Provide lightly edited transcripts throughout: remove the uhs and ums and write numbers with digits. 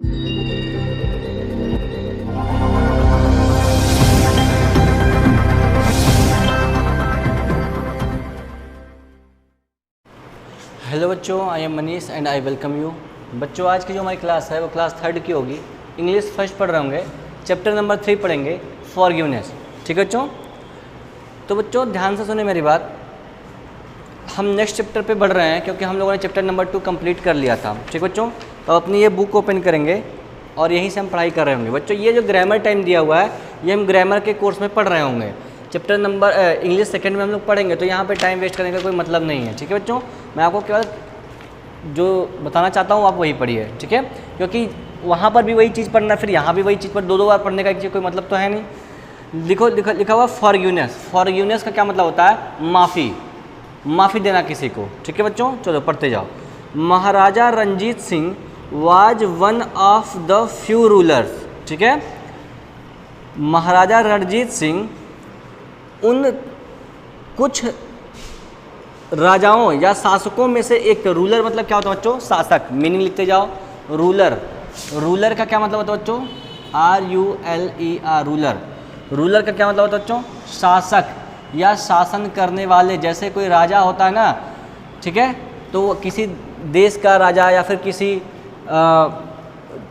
Hello बच्चों, I am Manish and I welcome you. बच्चों, आज की जो हमारी क्लास है वो क्लास 3rd की होगी। इंग्लिश फर्स्ट पढ़ रहे होंगे, चैप्टर नंबर 3 पढ़ेंगे, फॉरगिवनेस। ठीक है बच्चों? तो बच्चों ध्यान से सुने मेरी बात। हम नेक्स्ट चैप्टर पे बढ़ रहे हैं क्योंकि हम लोगों ने चैप्टर नंबर 2 कंप्लीट कर लिया था। ठीक है बच्चों? तो अपनी ये बुक ओपन करेंगे और यहीं से हम पढ़ाई कर रहे होंगे। बच्चों ये जो ग्रामर टाइम दिया हुआ है ये हम ग्रामर के कोर्स में पढ़ रहे होंगे। चैप्टर नंबर इंग्लिश सेकंड में हम लोग पढ़ेंगे, तो यहाँ पे टाइम वेस्ट करने का कोई मतलब नहीं है। ठीक है बच्चों? मैं आपको केवल जो बताना चाहता हूँ आप वही पढ़िए। ठीक है? क्योंकि वहाँ पर भी वही चीज़ पढ़ना, फिर यहाँ भी वही चीज़ पर दो बार पढ़ने का कोई मतलब तो है नहीं। लिखा हुआ फॉरगिवनेस। फॉरगिवनेस का क्या मतलब होता है? माफ़ी देना किसी को। ठीक है बच्चों? चलो पढ़ते जाओ। Maharaja Ranjit Singh was one of the few rulers. ठीक है? महाराजा रणजीत सिंह उन कुछ राजाओं या शासकों में से एक। रूलर मतलब क्या होता है बच्चों? शासक। मीनिंग लिखते जाओ। रूलर का क्या मतलब होता है बच्चों? RULER। रूलर का क्या मतलब होता है बच्चों? शासक या शासन करने वाले। जैसे कोई राजा होता है ना, ठीक है, तो वो किसी देश का राजा या फिर किसी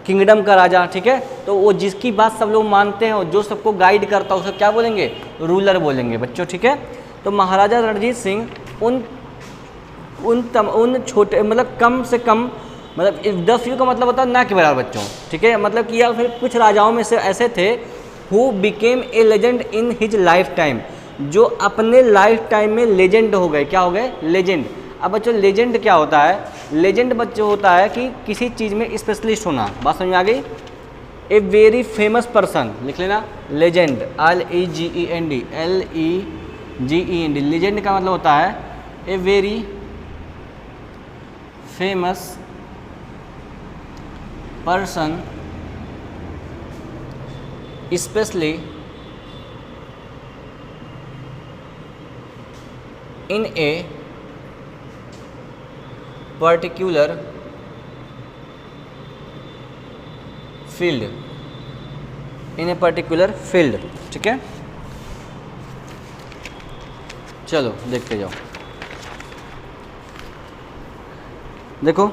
किंगडम का राजा, ठीक है, तो वो जिसकी बात सब लोग मानते हैं और जो सबको गाइड करता है उसे क्या बोलेंगे? रूलर बोलेंगे बच्चों। ठीक है? तो महाराजा रणजीत सिंह उन छोटे मतलब कम से कम, मतलब द फ्यू का मतलब होता है ना के बराबर बच्चों। ठीक है? मतलब कि या फिर कुछ राजाओं में से ऐसे थे who became a legend in his life time, जो अपने लाइफ टाइम में लेजेंड हो गए। क्या हो गए? लेजेंड। अब बच्चों लेजेंड क्या होता है? लेजेंड बच्चों होता है कि किसी चीज़ में स्पेशलिस्ट होना। बात समझ में आ गई? ए वेरी फेमस पर्सन, लिख लेना लेजेंड, LEGEND। लेजेंड का मतलब होता है a very famous person specially in a particular field। ठीक है? चलो देखते जाओ। देखो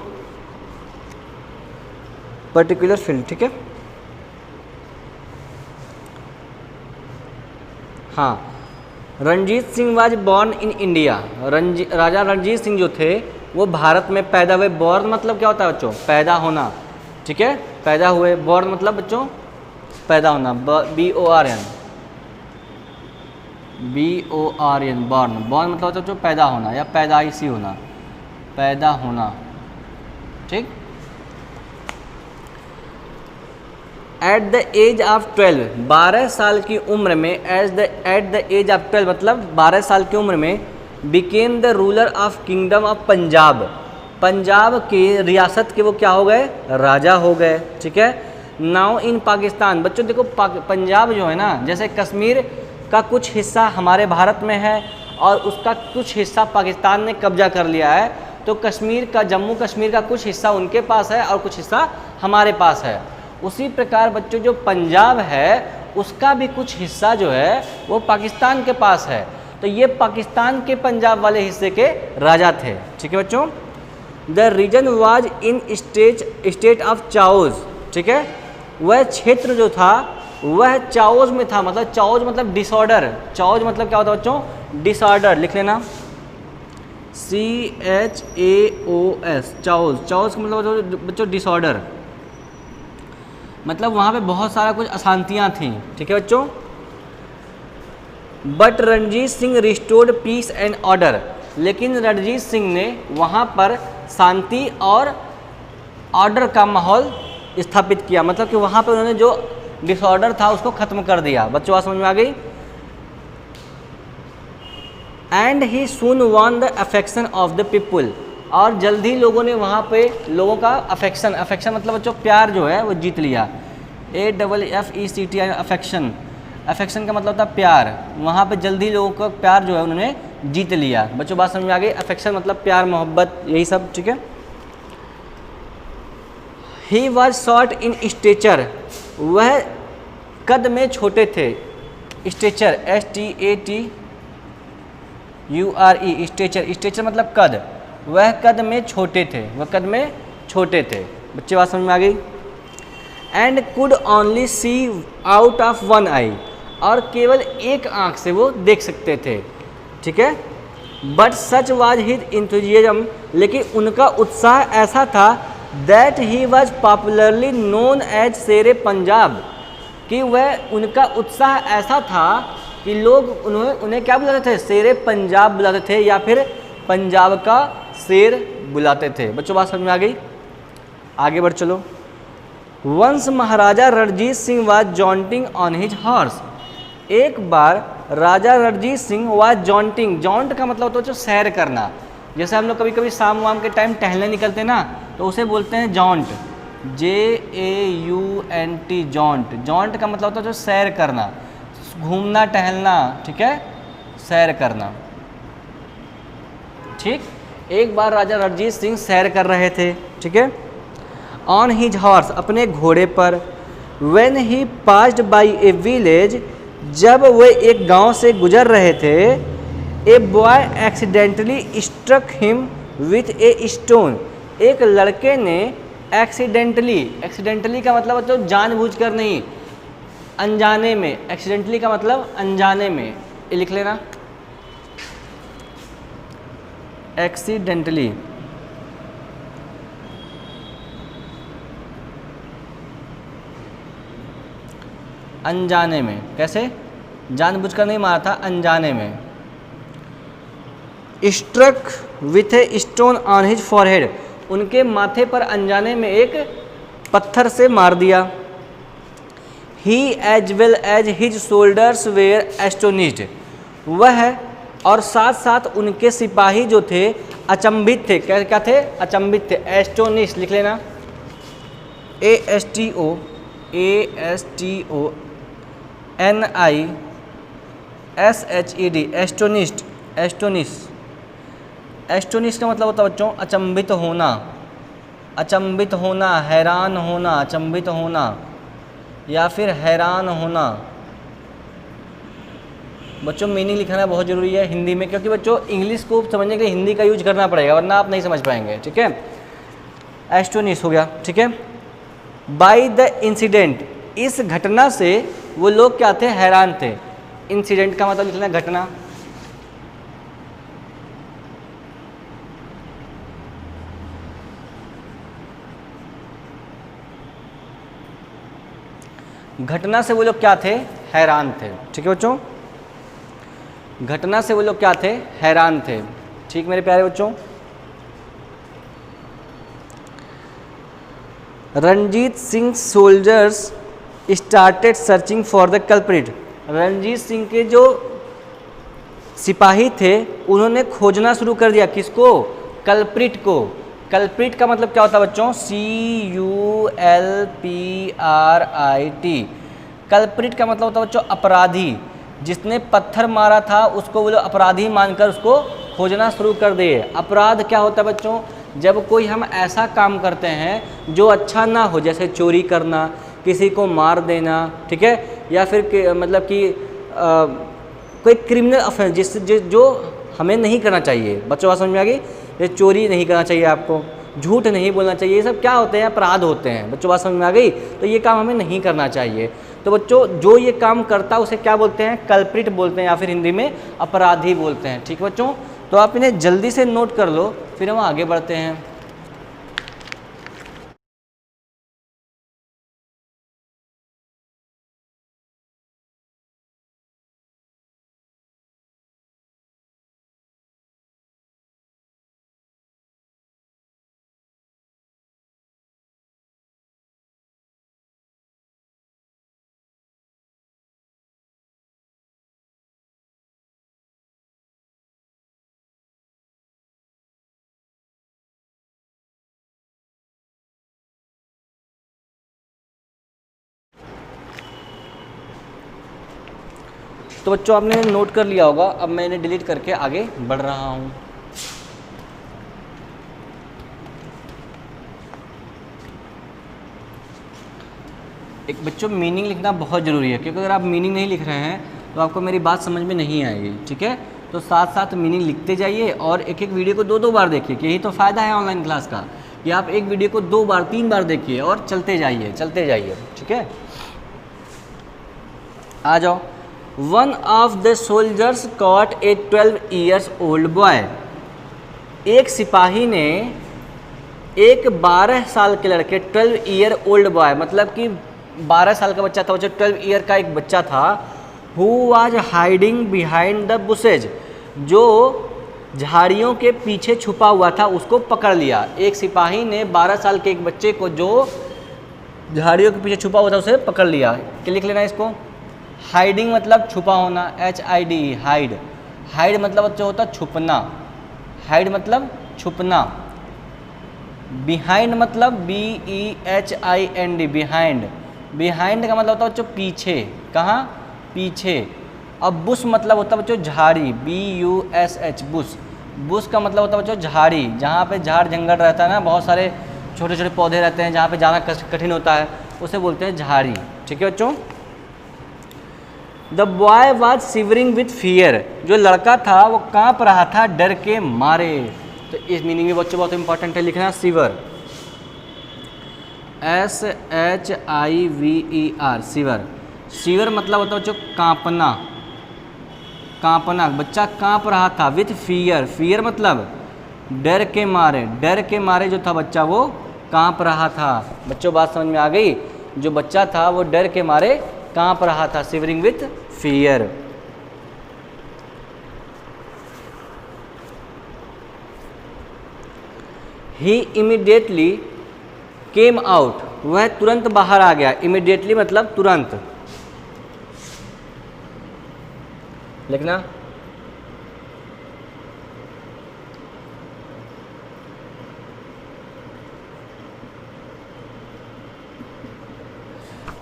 पर्टिकुलर फील्ड। ठीक है? हाँ, Ranjit Singh was born in India. Raja Ranjit Singh जो थे वो भारत में पैदा हुए। बॉर्न मतलब क्या होता है बच्चों? पैदा होना। ठीक है? पैदा हुए। बॉर्न मतलब बच्चों पैदा होना। BORN born. बॉर्न मतलब होता है बच्चों पैदा होना या पैदाइशी होना, पैदा होना। ठीक? एट द एज ऑफ 12, 12 साल की उम्र में, एट द एज ऑफ 12 मतलब 12 साल की उम्र में, became the ruler of kingdom of Punjab. Punjab के रियासत के वो क्या हो गए? राजा हो गए। ठीक है? Now in Pakistan. बच्चों देखो पंजाब जो है ना, जैसे कश्मीर का कुछ हिस्सा हमारे भारत में है और उसका कुछ हिस्सा पाकिस्तान ने कब्जा कर लिया है, तो कश्मीर का, जम्मू कश्मीर का कुछ हिस्सा उनके पास है और कुछ हिस्सा हमारे पास है। उसी प्रकार बच्चों जो पंजाब है उसका भी कुछ हिस्सा जो है वो पाकिस्तान के पास है। तो ये पाकिस्तान के पंजाब वाले हिस्से के राजा थे। ठीक है बच्चों? The reason was in state of chaos. ठीक है? वह क्षेत्र जो था वह चाओज में था। मतलब चाओज मतलब डिसऑर्डर। चाओज मतलब क्या होता है बच्चों? डिसऑर्डर। लिख लेना CHAOS। चाओज। चाओज का मतलब बच्चों डिसऑर्डर। मतलब वहाँ पे बहुत सारा कुछ अशांतियाँ थीं। ठीक है बच्चों? But Ranjit Singh restored peace and order. लेकिन रणजीत सिंह ने वहाँ पर शांति और ऑर्डर का माहौल स्थापित किया। मतलब कि वहाँ पे उन्होंने जो डिसऑर्डर था उसको ख़त्म कर दिया। बच्चों बात समझ में आ गई? And he soon won the affection of the people. और जल्द ही लोगों ने वहाँ पे लोगों का अफेक्शन मतलब बच्चों प्यार जो है वो जीत लिया। AFFECT affection. अफेक्शन का मतलब होता है प्यार। वहाँ पे जल्द ही लोगों का प्यार जो है उन्होंने जीत लिया। बच्चों बात समझ में आ गई? अफेक्शन मतलब प्यार, मोहब्बत, यही सब। ठीक है? He was short in stature, वह कद में छोटे थे। स्टेचर STATURE, स्टेचर, स्टेचर मतलब कद, वह कद में छोटे थे, वह कद में छोटे थे। बच्चे बात समझ में आ गई। And could only see out of one eye, और केवल एक आंख से वो देख सकते थे, ठीक है। But such was his enthusiasm, लेकिन उनका उत्साह ऐसा था that he was popularly known as Shere Punjab, कि वह उनका उत्साह ऐसा था कि लोग उन्हें क्या बुलाते थे, शेरे पंजाब बुलाते थे, या फिर पंजाब का शेर बुलाते थे। बच्चों बात समझ में आ गई, आगे बढ़ चलो। Once Maharaja Ranjit Singh was jaunting on his horse, एक बार Raja Ranjit Singh was jaunting, jaunt का मतलब होता है जो सैर करना, जैसे हम लोग कभी कभी शाम वाम के टाइम टहलने निकलते हैं ना, तो उसे बोलते हैं जॉन्ट, JAUNT, जॉन्ट। जॉन्ट का मतलब होता है जो सैर करना, घूमना टहलना, ठीक है, सैर करना, ठीक। एक बार राजा रणजीत सिंह सैर कर रहे थे, ठीक है, ऑन हिज हॉर्स, अपने घोड़े पर। When he passed by a village, जब वे एक गांव से गुजर रहे थे, a boy accidentally struck him with a stone, एक लड़के ने एक्सीडेंटली, एक्सीडेंटली का मतलब तो जानबूझकर नहीं, अनजाने में, एक्सीडेंटली का मतलब अनजाने में, ये लिख लेना, एक्सीडेंटली, अनजाने में, कैसे, जानबूझकर नहीं मारा था, अनजाने में। Struck with a stone on his forehead, उनके माथे पर अनजाने में एक पत्थर से मार दिया। He as well as his soldiers were astonished, वह और साथ साथ उनके सिपाही जो थे अचंभित थे, क्या थे, अचंभित थे। एस्टोनिश लिख लेना, ASTONISHED, एस्टोनिस्ड, एस्टोनिश। एस्टोनिश का मतलब होता है बच्चों अचंभित होना, अचंभित होना, हैरान होना, अचंभित होना या फिर हैरान होना। बच्चों मीनिंग लिखना बहुत ज़रूरी है हिंदी में, क्योंकि बच्चों इंग्लिश को समझने के लिए हिंदी का यूज करना पड़ेगा, वरना आप नहीं समझ पाएंगे, ठीक है। एस्टोनिश हो गया, ठीक है। बाय द इंसिडेंट, इस घटना से वो लोग क्या थे, हैरान थे। इंसिडेंट का मतलब लिखना घटना। घटना से वो लोग क्या थे, हैरान थे, ठीक है बच्चों। घटना से वो लोग क्या थे, हैरान थे, ठीक मेरे प्यारे बच्चों। Ranjit Singh soldiers started searching for the culprit, Ranjit Singh के जो सिपाही थे उन्होंने खोजना शुरू कर दिया, किसको, कल्प्रिट को। कल्प्रिट का मतलब क्या होता है बच्चों, CULPRIT। कल्प्रिट का मतलब होता है बच्चों अपराधी, जिसने पत्थर मारा था उसको वो लोग अपराधी मानकर उसको खोजना शुरू कर दिए। अपराध क्या होता है बच्चों, जब कोई हम ऐसा काम करते हैं जो अच्छा ना हो, जैसे चोरी करना, किसी को मार देना, ठीक है, या फिर मतलब कि कोई क्रिमिनल ऑफेंस जो हमें नहीं करना चाहिए। बच्चों बात समझ में आ गई, ये चोरी नहीं करना चाहिए आपको, झूठ नहीं बोलना चाहिए, ये सब क्या होते हैं, अपराध होते हैं। बच्चों बात समझ में आ गई, तो ये काम हमें नहीं करना चाहिए। तो बच्चों जो ये काम करता है उसे क्या बोलते हैं, कल्प्रिट बोलते हैं, या फिर हिंदी में अपराधी बोलते हैं, ठीक है बच्चों। तो आप इन्हें जल्दी से नोट कर लो, फिर हम आगे बढ़ते हैं। तो बच्चों आपने नोट कर लिया होगा, अब मैं इन्हें डिलीट करके आगे बढ़ रहा हूँ। एक बच्चों मीनिंग लिखना बहुत ज़रूरी है, क्योंकि अगर आप मीनिंग नहीं लिख रहे हैं तो आपको मेरी बात समझ में नहीं आएगी। ठीक है, तो साथ साथ मीनिंग लिखते जाइए और एक एक वीडियो को 2-2 बार देखिए, कि यही तो फ़ायदा है ऑनलाइन क्लास का, कि आप एक वीडियो को 2 बार 3 बार देखिए और चलते जाइए चलते जाइए। ठीक है, आ जाओ। One of the soldiers caught a 12 years old boy. एक सिपाही ने एक 12 साल के लड़के 12 year old बॉय, मतलब कि 12 साल का बच्चा था, जो 12 ईयर का एक बच्चा था, who was hiding behind the bushes, जो झाड़ियों के पीछे छुपा हुआ था, उसको पकड़ लिया। एक सिपाही ने 12 साल के एक बच्चे को जो झाड़ियों के पीछे छुपा हुआ था उसे पकड़ लिया। क्या लिख लेना इसको? हाइडिंग मतलब छुपा होना, HID हाइड। हाइड मतलब बच्चा होता छुपना, हाइड मतलब छुपना। बिहाइंड मतलब BEHIND बिहाइंड। बिहाइंड का मतलब होता है बच्चों पीछे, कहाँ? पीछे। अब बुश मतलब होता है बच्चों झाड़ी, BUSH बुश। बुश का मतलब होता है बच्चों झाड़ी, जहाँ पे झाड़ जंगल रहता है ना, बहुत सारे छोटे छोटे पौधे रहते हैं, जहाँ पे जाना कठिन होता है, उसे बोलते हैं झाड़ी। ठीक है बच्चों। The boy was shivering with fear, जो लड़का था वो काँप रहा था डर के मारे। तो इस मीनिंग में बच्चों बहुत इंपॉर्टेंट है लिखना शिवर, SHIVER शिवर। शिवर मतलब होता है बच्चों काँपना, काँपना। बच्चा काँप रहा था विथ फियर, फियर मतलब डर के मारे, डर के मारे जो था बच्चा वो काँप रहा था। बच्चों बात समझ में आ गई? जो बच्चा था वो डर के मारे काँप रहा था, shivering with fear. He immediately came out, वह तुरंत बाहर आ गया। इमीडिएटली मतलब तुरंत लिखना।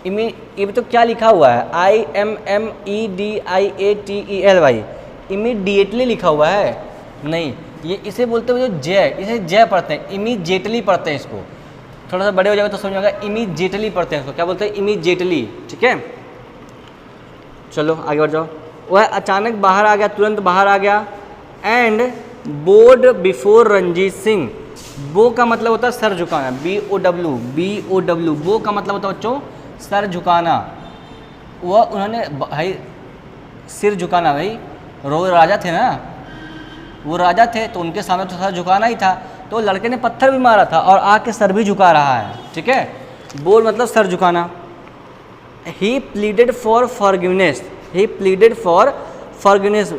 ये तो क्या लिखा हुआ है? IMMEDIATELY, इमीडिएटली लिखा हुआ है? नहीं, ये इसे बोलते हैं जो जय, इसे जय पढ़ते हैं, इमीडिएटली पढ़ते हैं इसको। थोड़ा सा बड़े हो जाएगा तो समझ में आएगा, इमीडिएटली पढ़ते हैं इसको। क्या बोलते हैं? इमीडिएटली। ठीक है, चलो आगे बढ़ जाओ। वह अचानक बाहर आ गया, तुरंत बाहर आ गया। And board before Ranjit Singh, बो का मतलब होता है सर झुकाना, BOW। बो का मतलब होता है बच्चों सर झुकाना। वह उन्होंने भाई सिर झुकाना, भाई राजा थे ना, वो राजा थे तो उनके सामने तो सर झुकाना ही था। तो लड़के ने पत्थर भी मारा था और आके सर भी झुका रहा है। ठीक है, बोल मतलब सर झुकाना। He pleaded for forgiveness, he pleaded for forgiveness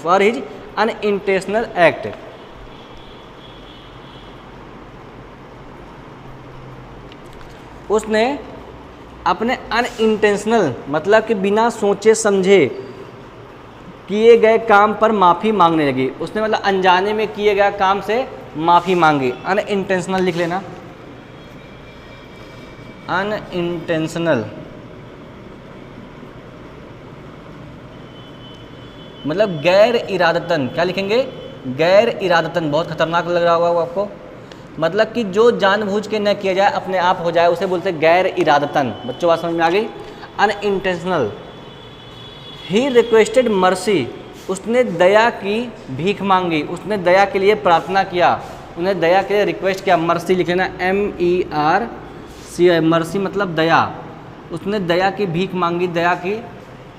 for his unintentional act. उसने अपने अनइंटेंशनल मतलब कि बिना सोचे समझे किए गए काम पर माफ़ी मांगने लगी। उसने मतलब अनजाने में किए गए काम से माफ़ी मांगी। अनइंटेंशनल लिख लेना, अनइंटेंशनल मतलब गैर इरादतन। क्या लिखेंगे? गैर इरादतन। बहुत खतरनाक लग रहा होगा आपको, मतलब कि जो जानबूझ के न किया जाए, अपने आप हो जाए, उसे बोलते हैं गैर इरादतन। बच्चों बात समझ में आ गई? अनइंटेंशनल। ही रिक्वेस्टेड मर्सी, उसने दया की भीख मांगी, उसने दया के लिए प्रार्थना किया, उन्हें दया के लिए रिक्वेस्ट किया। मर्सी लिख लेना, MERCI, मर्सी मतलब दया। उसने दया की भीख मांगी, दया की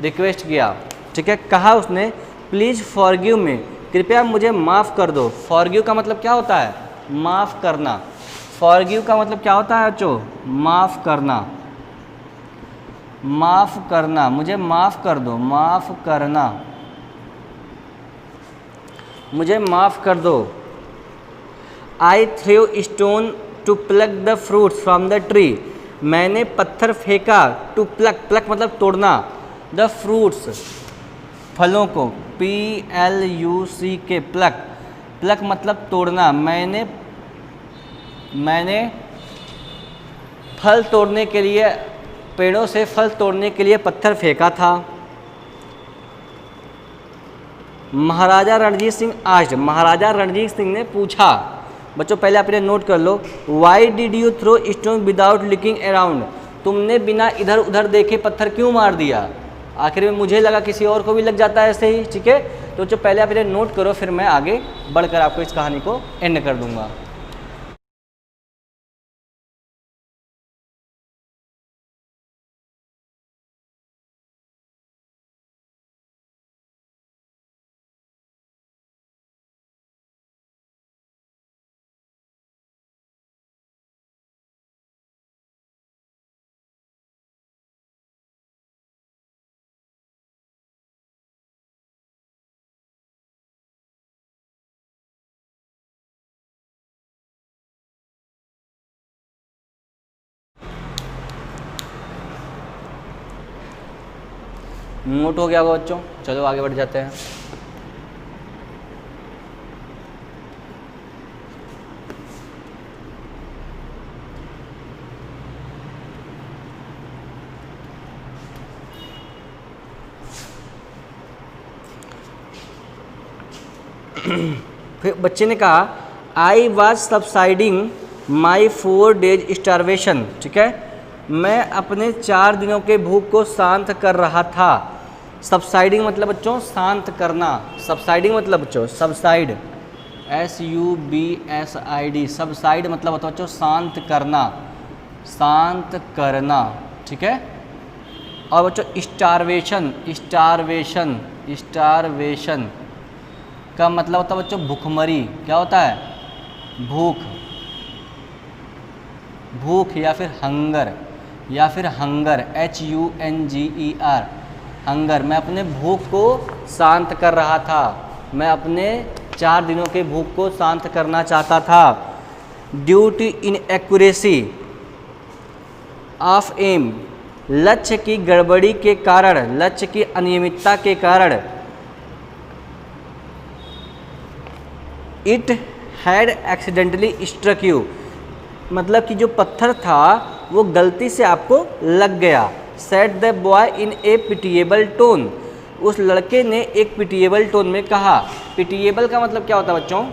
रिक्वेस्ट किया। ठीक है, कहा उसने प्लीज़ फॉरगिव मी, कृपया मुझे माफ़ कर दो। फॉरगिव का मतलब क्या होता है? माफ़ करना। फॉरगिव का मतलब क्या होता है बच्चों? माफ़ करना, माफ़ करना। मुझे माफ़ कर दो, माफ़ करना, मुझे माफ़ कर दो। I throw stone to pluck the fruits from the tree, मैंने पत्थर फेंका। टू प्लक, प्लक मतलब तोड़ना, द फ्रूट्स फलों को, PLUCK प्लक, प्लक मतलब तोड़ना। मैंने फल तोड़ने के लिए, पेड़ों से फल तोड़ने के लिए पत्थर फेंका था। महाराजा रणजीत सिंह आज, महाराजा रणजीत सिंह ने पूछा, बच्चों पहले आप इन्हें नोट कर लो। Why did you throw stone without looking around, तुमने बिना इधर उधर देखे पत्थर क्यों मार दिया। आखिर में मुझे लगा किसी और को भी लग जाता है ऐसे ही, ठीक है। तो जो पहले आप इन्हें नोट करो, फिर मैं आगे बढ़कर आपको इस कहानी को एंड कर दूंगा। नोट हो गया होगा बच्चों, चलो आगे बढ़ जाते हैं। फिर बच्चे ने कहा I was subsiding my 4 days starvation, ठीक है, मैं अपने 4 दिनों के भूख को शांत कर रहा था। सबसाइडिंग मतलब बच्चों शांत करना, सबसाइडिंग मतलब बच्चों सबसाइड, SUBSID, सबसाइड मतलब होता है बच्चों शांत करना, शांत करना, ठीक है। और बच्चों स्टारवेशन, स्टारवेशन, स्टारवेशन का मतलब होता है बच्चों भूखमरी, क्या होता है, भूख, भूख या फिर हंगर, या फिर हंगर, HUNGER, हंगर। मैं अपने भूख को शांत कर रहा था, मैं अपने 4 दिनों के भूख को शांत करना चाहता था। Due to inaccuracy of aim, लक्ष्य की गड़बड़ी के कारण, लक्ष्य की अनियमितता के कारण, it had accidentally struck you, मतलब कि जो पत्थर था वो गलती से आपको लग गया। Said the boy in A pitiable tone, उस लड़के ने एक पिटिएबल टोन में कहा। पिटिएबल का मतलब क्या होता है बच्चों,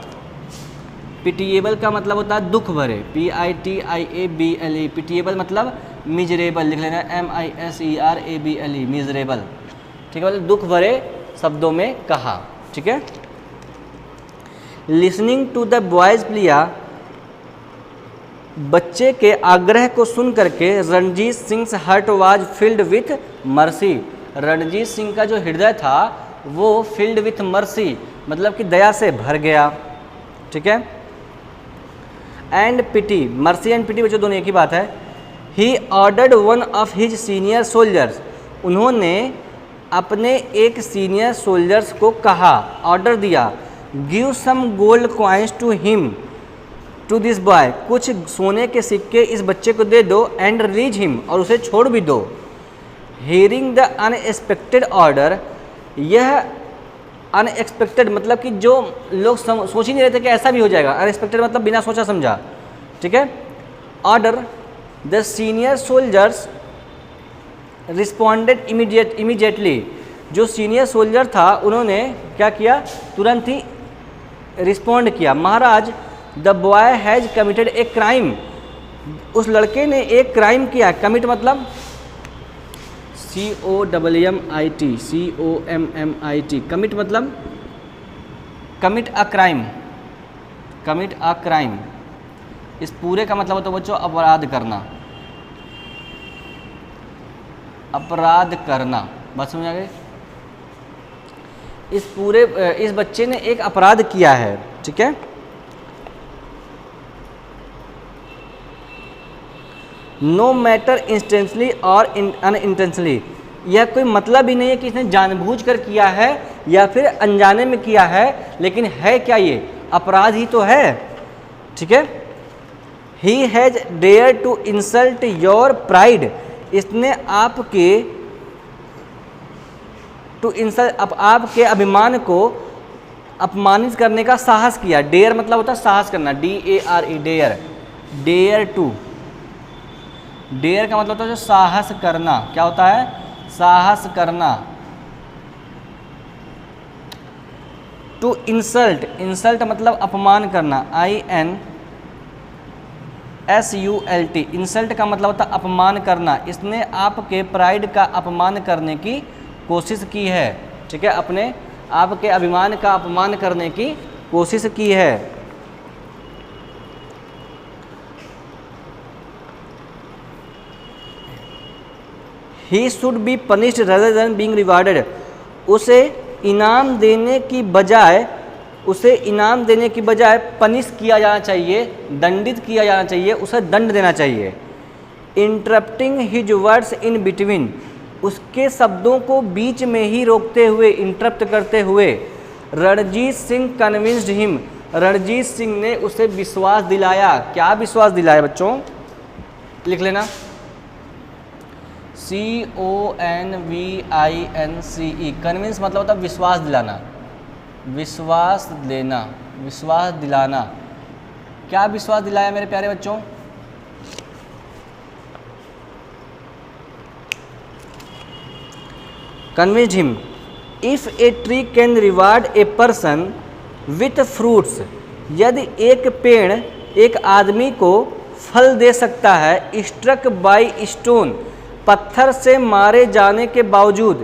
पिटिएबल का मतलब होता है दुख भरे, PITIABLE, पिटिएबल मतलब मिजरेबल, लिख लेना MISERABLE, मिजरेबल, ठीक है, मतलब दुख भरे शब्दों में कहा, ठीक है। Listening to the boy's plea, बच्चे के आग्रह को सुन करके Ranjit Singh heart was filled with mercy, Ranjit Singh का जो हृदय था वो फिल्ड विथ मर्सी मतलब कि दया से भर गया, ठीक है। And pity, mercy and pity बच्चों दोनों एक ही बात है। He ordered one of his senior soldiers, उन्होंने अपने एक सीनियर सोल्जर्स को कहा, ऑर्डर दिया, give some gold coins to him, to this boy, कुछ सोने के सिक्के इस बच्चे को दे दो, एंड रिलीज हिम, और उसे छोड़ भी दो। हियरिंग द अनएक्सपेक्टेड ऑर्डर, यह अनएक्सपेक्टेड मतलब कि जो लोग सोच ही नहीं रहे थे कि ऐसा भी हो जाएगा, अनएक्सपेक्टेड मतलब बिना सोचा समझा, ठीक है। Order, the senior soldiers responded immediately, जो सीनियर सोल्जर था उन्होंने क्या किया, तुरंत ही रिस्पॉन्ड किया। Maharaj, the boy has committed a crime, उस लड़के ने एक क्राइम किया। कमिट मतलब COMMIT, कमिट मतलब commit a crime, commit a crime, इस पूरे का मतलब होता है बच्चों अपराध करना, अपराध करना, बात समझ आ गई। इस बच्चे ने एक अपराध किया है, ठीक है। नो मैटर इंटेंशनली और अनइंटेंशनली, यह कोई मतलब ही नहीं है कि इसने जानबूझकर किया है या फिर अनजाने में किया है, लेकिन है क्या, ये अपराध ही तो है, ठीक है। He has dare to insult your pride, इसने आपके टू इंसल्ट आपके अभिमान को अपमानित करने का साहस किया। डेयर मतलब होता है साहस करना, DARE, dare, dare to, dare का मतलब होता है जो साहस करना, क्या होता है, साहस करना। टू इंसल्ट, इंसल्ट मतलब अपमान करना, INSULT, SULT, इंसल्ट का मतलब होता है अपमान करना। इसने आपके प्राइड का अपमान करने की कोशिश की है, ठीक है, अपने आपके अभिमान का अपमान करने की कोशिश की है। He should be punished rather than being rewarded, उसे इनाम देने की बजाय पनिश किया जाना चाहिए, दंडित किया जाना चाहिए, उसे दंड देना चाहिए। Interrupting his words in between, उसके शब्दों को बीच में ही रोकते हुए, इंटरप्ट करते हुए। रणजीत सिंह कन्विंस्ड हिम, रणजीत सिंह ने उसे विश्वास दिलाया। क्या विश्वास दिलाया बच्चों, लिख लेना, CONVINCE, कन्विंस मतलब होता है विश्वास दिलाना, विश्वास देना, विश्वास दिलाना। क्या विश्वास दिलाया मेरे प्यारे बच्चों, convinced him. If a tree can reward a person with fruits, यदि एक पेड़ एक आदमी को फल दे सकता है, स्ट्रक बाय स्टोन, पत्थर से मारे जाने के बावजूद।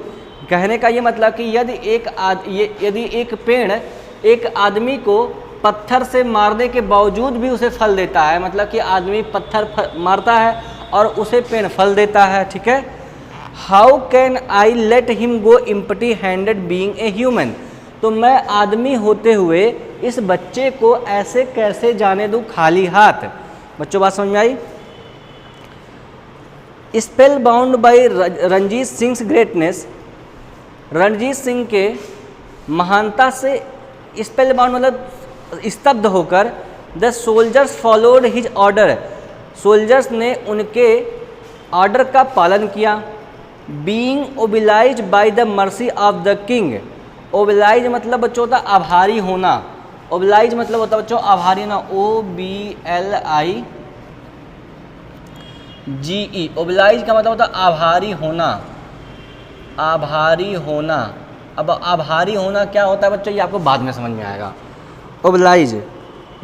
कहने का ये मतलब कि यदि एक पेड़ एक आदमी को पत्थर से मारने के बावजूद भी उसे फल देता है, मतलब कि आदमी पत्थर मारता है और उसे पेड़ फल देता है, ठीक है। How can I let him go empty handed being a human, तो मैं आदमी होते हुए इस बच्चे को ऐसे कैसे जाने दूं खाली हाथ। बच्चों बात समझ में आई। Spell bound by Ranjit Singh greatness, Ranjit Singh के महानता से स्पेल बाउंड मतलब स्तब्ध होकर, the soldiers followed his order, soldiers ने उनके ऑर्डर का पालन किया। Being obliged by the mercy of the king, obliged मतलब बच्चों होता आभारी होना, ओबिलाइज मतलब होता बच्चों आभारी होना, OBLIGE, ओबिलाइज का मतलब होता आभारी होना, आभारी होना। अब आभारी होना क्या होता है बच्चों, ये आपको बाद में समझ में आएगा। Obliged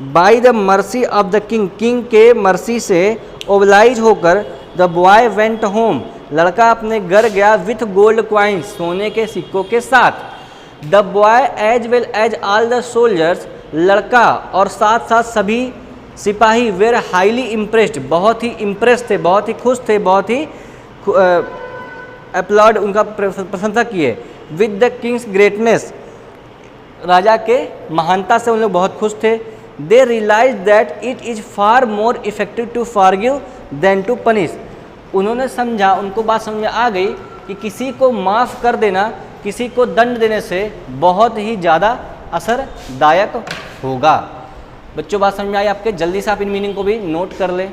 by the mercy of the king, king के मर्सी से ओबिलाइज होकर, द बॉय वेंट होम, लड़का अपने घर गया, विथ गोल्ड क्वाइंस, सोने के सिक्कों के साथ। The boy as well as all the soldiers, लड़का और साथ साथ सभी सिपाही, वेर हाईली इम्प्रेस्ड, बहुत ही इम्प्रेस थे, बहुत ही खुश थे, बहुत ही अपलॉड उनका प्रशंसा किए। विद द किंग्स ग्रेटनेस, राजा के महानता से उन लोग बहुत खुश थे। They realise that it is far more effective to forgive than to punish, उन्होंने समझा, उनको बात समझ में आ गई कि किसी को माफ़ कर देना किसी को दंड देने से बहुत ही ज़्यादा असरदायक होगा। बच्चों बात समझ में आई आपके, जल्दी से आप इन मीनिंग को भी नोट कर लें।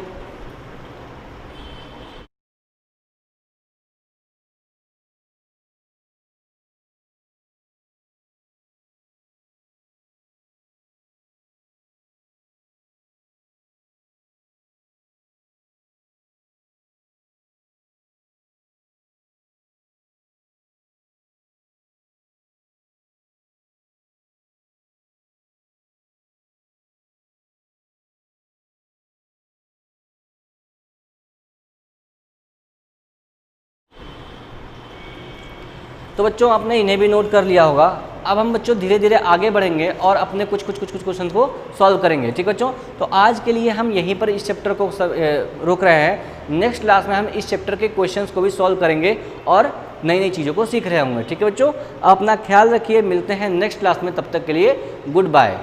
तो बच्चों आपने इन्हें भी नोट कर लिया होगा। अब हम बच्चों धीरे धीरे आगे बढ़ेंगे और अपने कुछ क्वेश्चन को सॉल्व करेंगे, ठीक बच्चों। तो आज के लिए हम यहीं पर इस चैप्टर को रोक रहे हैं। नेक्स्ट क्लास में हम इस चैप्टर के क्वेश्चंस को भी सॉल्व करेंगे और नई नई चीज़ों को सीख रहे होंगे, ठीक है बच्चों। अपना ख्याल रखिए, मिलते हैं नेक्स्ट क्लास में, तब तक के लिए गुड बाय।